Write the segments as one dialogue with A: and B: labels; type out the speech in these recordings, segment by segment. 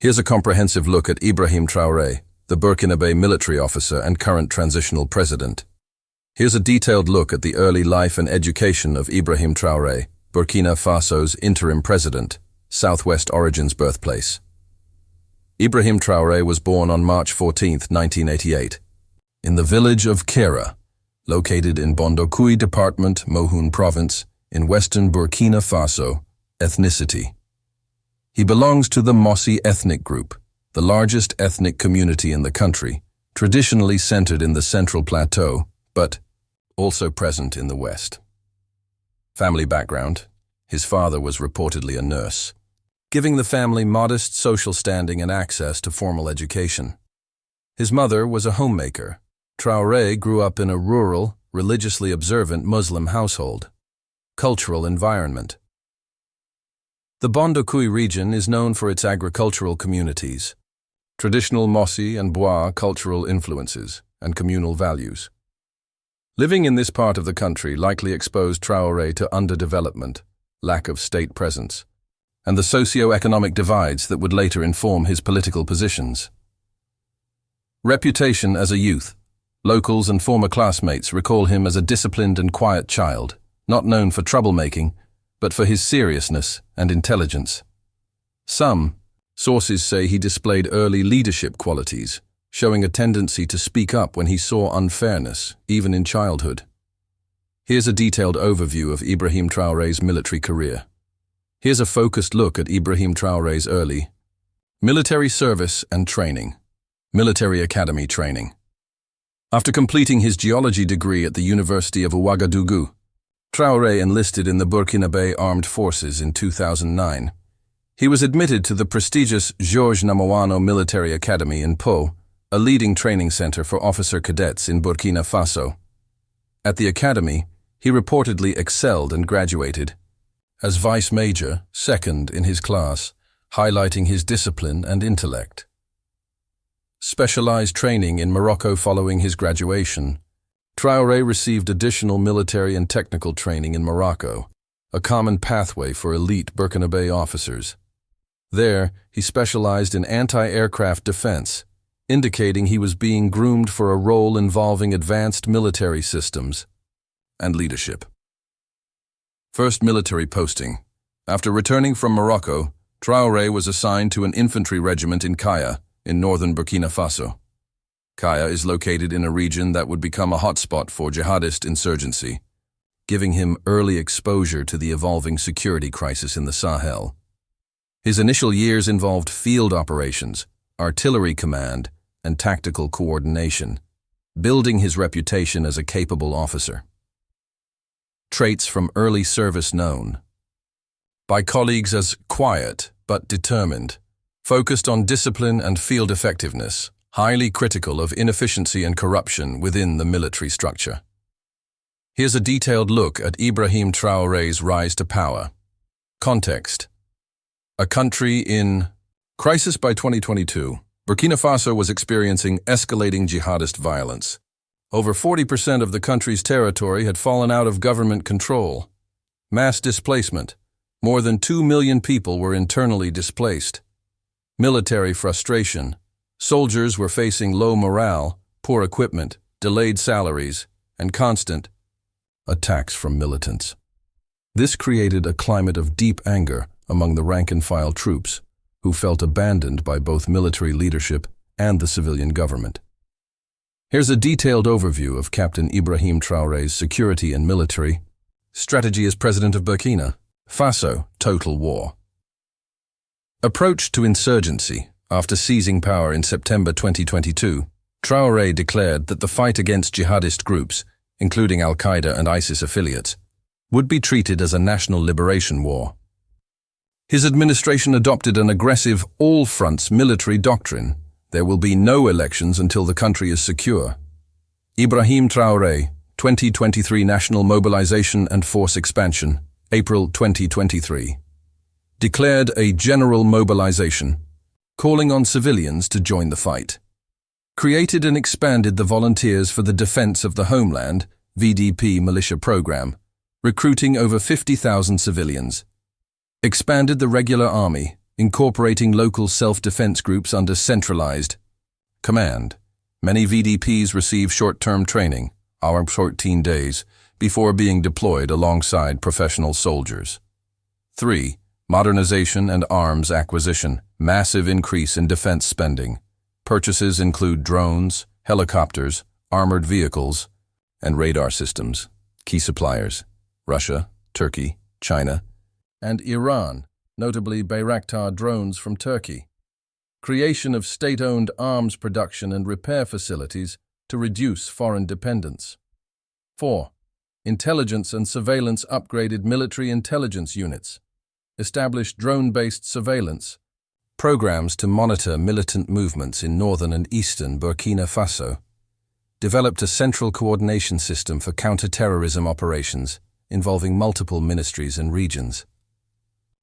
A: Here's a comprehensive look at Ibrahim Traoré, the Burkina Faso military officer and current transitional president. Here's a detailed look at the early life and education of Ibrahim Traoré, Burkina Faso's interim president, Southwest Origin's birthplace. Ibrahim Traoré was born on March 14, 1988, in the village of Kera, located in Bondokui Department, Mohun Province, in western Burkina Faso, ethnicity. He belongs to the Mossi ethnic group, the largest ethnic community in the country, traditionally centered in the Central Plateau, but also present in the West. Family background: his father was reportedly a nurse, giving the family modest social standing and access to formal education. His mother was a homemaker. Traoré grew up in a rural, religiously observant Muslim household. Cultural environment: the Bondokui region is known for its agricultural communities, traditional Mossi and Bois cultural influences, and communal values. Living in this part of the country likely exposed Traoré to underdevelopment, lack of state presence, and the socio-economic divides that would later inform his political positions. Reputation as a youth: locals and former classmates recall him as a disciplined and quiet child, not known for troublemaking, but for his seriousness and intelligence. Some sources say he displayed early leadership qualities, showing a tendency to speak up when he saw unfairness, even in childhood. Here's a detailed overview of Ibrahim Traoré's military career. Here's a focused look at Ibrahim Traoré's early military service and training. Military Academy training. After completing his geology degree at the University of Ouagadougou, Traoré enlisted in the Burkina Faso Armed Forces in 2009. He was admitted to the prestigious Georges Namoano Military Academy in Po, a leading training center for officer cadets in Burkina Faso. At the academy, he reportedly excelled and graduated as vice major, second in his class, highlighting his discipline and intellect. Specialized training in Morocco following his graduation. Traoré received additional military and technical training in Morocco, a common pathway for elite Burkina Faso officers. There, he specialized in anti-aircraft defense, indicating he was being groomed for a role involving advanced military systems and leadership. First military posting. After returning from Morocco, Traoré was assigned to an infantry regiment in Kaya, in northern Burkina Faso. Kaya is located in a region that would become a hotspot for jihadist insurgency, giving him early exposure to the evolving security crisis in the Sahel. His initial years involved field operations, artillery command, and tactical coordination, building his reputation as a capable officer. Traits from early service known by colleagues as quiet but determined, focused on discipline and field effectiveness, highly critical of inefficiency and corruption within the military structure. Here's a detailed look at Ibrahim Traoré's rise to power. Context: a country in crisis. By 2022, Burkina Faso was experiencing escalating jihadist violence. Over 40% of the country's territory had fallen out of government control. Mass displacement: more than 2 million people were internally displaced. Military frustration: soldiers were facing low morale, poor equipment, delayed salaries, and constant attacks from militants. This created a climate of deep anger among the rank-and-file troops, who felt abandoned by both military leadership and the civilian government. Here's a detailed overview of Captain Ibrahim Traoré's security and military strategy as president of Burkina Faso. Total war. Approach to insurgency. After seizing power in September 2022, Traoré declared that the fight against jihadist groups, including Al-Qaeda and ISIS affiliates, would be treated as a national liberation war. His administration adopted an aggressive all-fronts military doctrine. There will be no elections until the country is secure. Ibrahim Traoré, 2023 National Mobilization and Force Expansion, April 2023. Declared a general mobilization, calling on civilians to join the fight. Created and expanded the Volunteers for the Defense of the Homeland, VDP militia program, recruiting over 50,000 civilians. Expanded the regular army, incorporating local self-defense groups under centralized command. Many VDPs receive short-term training, 14 days, before being deployed alongside professional soldiers. 3. Modernization and arms acquisition, massive increase in defense spending. Purchases include drones, helicopters, armored vehicles, and radar systems. Key suppliers: Russia, Turkey, China, and Iran, notably Bayraktar drones from Turkey. Creation of state-owned arms production and repair facilities to reduce foreign dependence. 4. Intelligence and surveillance upgraded military intelligence units. Established drone-based surveillance programs to monitor militant movements in northern and eastern Burkina Faso. Developed a central coordination system for counter-terrorism operations involving multiple ministries and regions.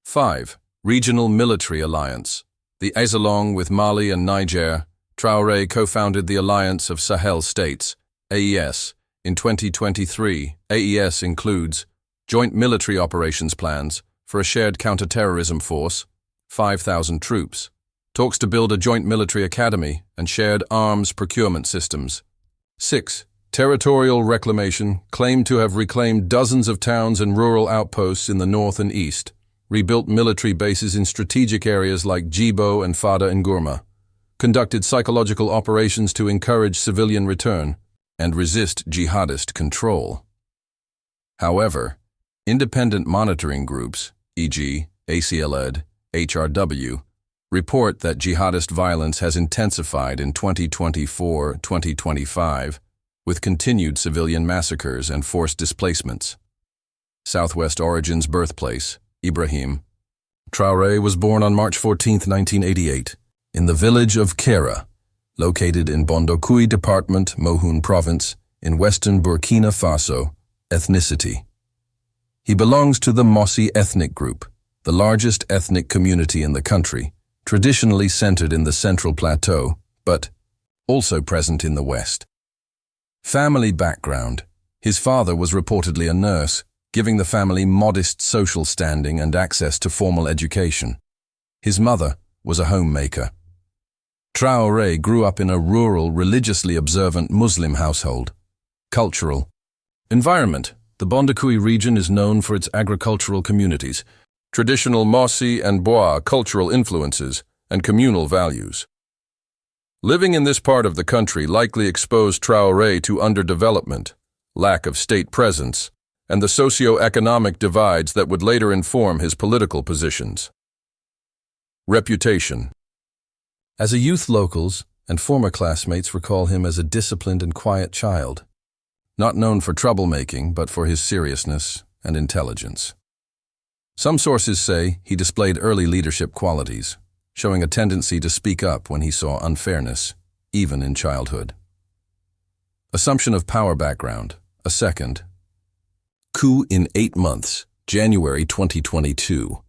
A: 5. Regional Military Alliance. The along with Mali and Niger, Traoré co-founded the Alliance of Sahel States, AES. In 2023, AES includes joint military operations plans for a shared counter-terrorism force, 5,000 troops, talks to build a joint military academy and shared arms procurement systems. 6. Territorial reclamation, claimed to have reclaimed dozens of towns and rural outposts in the north and east, rebuilt military bases in strategic areas like Djibo and Fada Ngourma, conducted psychological operations to encourage civilian return and resist jihadist control. However, independent monitoring groups, e.g., ACLED, HRW, report that jihadist violence has intensified in 2024-2025, with continued civilian massacres and forced displacements. Southwest Origin's birthplace, Ibrahim Traoré was born on March 14, 1988, in the village of Kera, located in Bondokui Department, Mohun Province, in western Burkina Faso. Ethnicity: he belongs to the Mossi ethnic group, the largest ethnic community in the country, traditionally centered in the Central Plateau, but also present in the West. Family background: his father was reportedly a nurse, giving the family modest social standing and access to formal education. His mother was a homemaker. Traoré grew up in a rural, religiously observant Muslim household. Cultural environment: the Bondokui region is known for its agricultural communities, traditional Mossi and Bois cultural influences, and communal values. Living in this part of the country likely exposed Traoré to underdevelopment, lack of state presence, and the socio-economic divides that would later inform his political positions. Reputation: as a youth, locals and former classmates recall him as a disciplined and quiet child, not known for troublemaking but for his seriousness and intelligence. Some sources say he displayed early leadership qualities, showing a tendency to speak up when he saw unfairness, even in childhood. Assumption of power background: a second coup in 8 months, January 2022.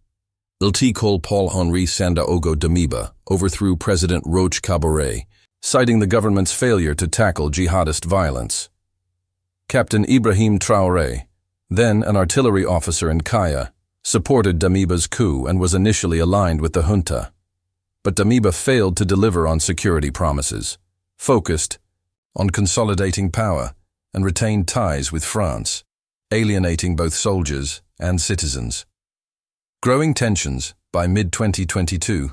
A: Lt-Col Paul-Henri Sandaogo Damiba overthrew President Roch Kabore, citing the government's failure to tackle jihadist violence. Captain Ibrahim Traoré, then an artillery officer in Kaya, supported Damiba's coup and was initially aligned with the junta. But Damiba failed to deliver on security promises, focused on consolidating power, and retained ties with France, alienating both soldiers and citizens. Growing tensions: by mid-2022,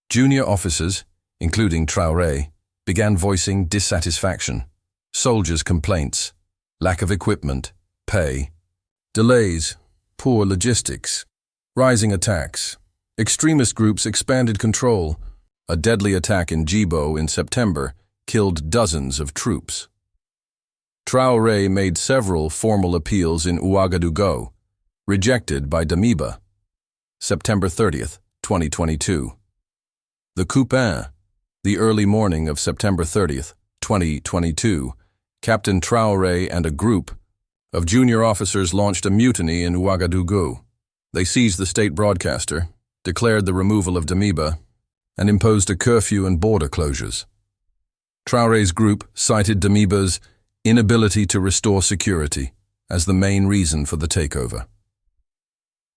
A: junior officers, including Traoré, began voicing dissatisfaction. Soldiers' complaints: lack of equipment, pay, delays, poor logistics, rising attacks. Extremist groups expanded control. A deadly attack in Djibo in September killed dozens of troops. Traoré made several formal appeals in Ouagadougou, rejected by Damiba. September 30, 2022. The coup. The early morning of September 30, 2022, Captain Traoré and a group of junior officers launched a mutiny in Ouagadougou. They seized the state broadcaster, declared the removal of Damiba, and imposed a curfew and border closures. Traoré's group cited Damiba's inability to restore security as the main reason for the takeover.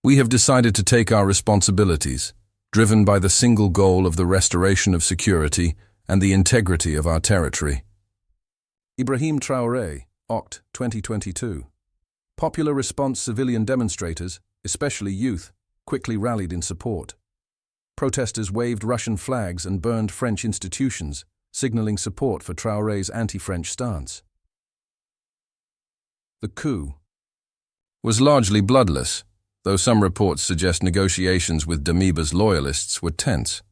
A: "We have decided to take our responsibilities," driven by the single goal of the restoration of security and the integrity of our territory. Ibrahim Traoré, Oct. 2022. Popular response: civilian demonstrators, especially youth, quickly rallied in support. Protesters waved Russian flags and burned French institutions, signaling support for Traoré's anti-French stance. The coup was largely bloodless, though some reports suggest negotiations with Damiba's loyalists were tense.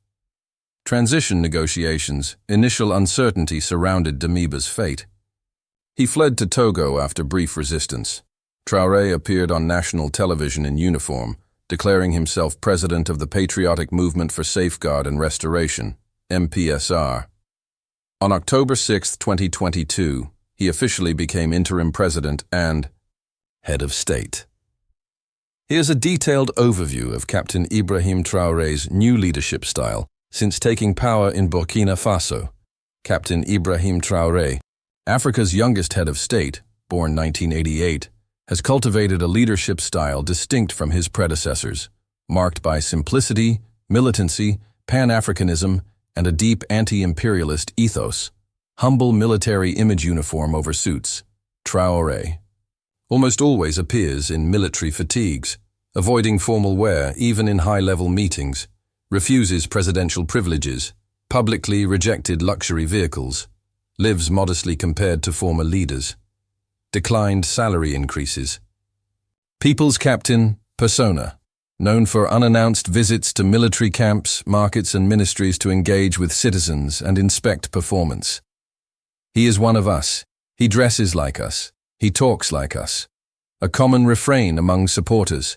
A: Transition negotiations, initial uncertainty surrounded Damiba's fate. He fled to Togo after brief resistance. Traoré appeared on national television in uniform, declaring himself president of the Patriotic Movement for Safeguard and Restoration, MPSR. On October 6, 2022, he officially became interim president and head of state. Here's a detailed overview of Captain Ibrahim Traoré's new leadership style since taking power in Burkina Faso. Captain Ibrahim Traoré, Africa's youngest head of state, born 1988, has cultivated a leadership style distinct from his predecessors, marked by simplicity, militancy, Pan-Africanism, and a deep anti-imperialist ethos. Humble military image uniform over suits. Traoré almost always appears in military fatigues, avoiding formal wear even in high-level meetings, refuses presidential privileges, publicly rejected luxury vehicles, lives modestly compared to former leaders, declined salary increases. People's captain, persona, known for unannounced visits to military camps, markets and ministries to engage with citizens and inspect performance. He is one of us. He dresses like us. He talks like us. A common refrain among supporters.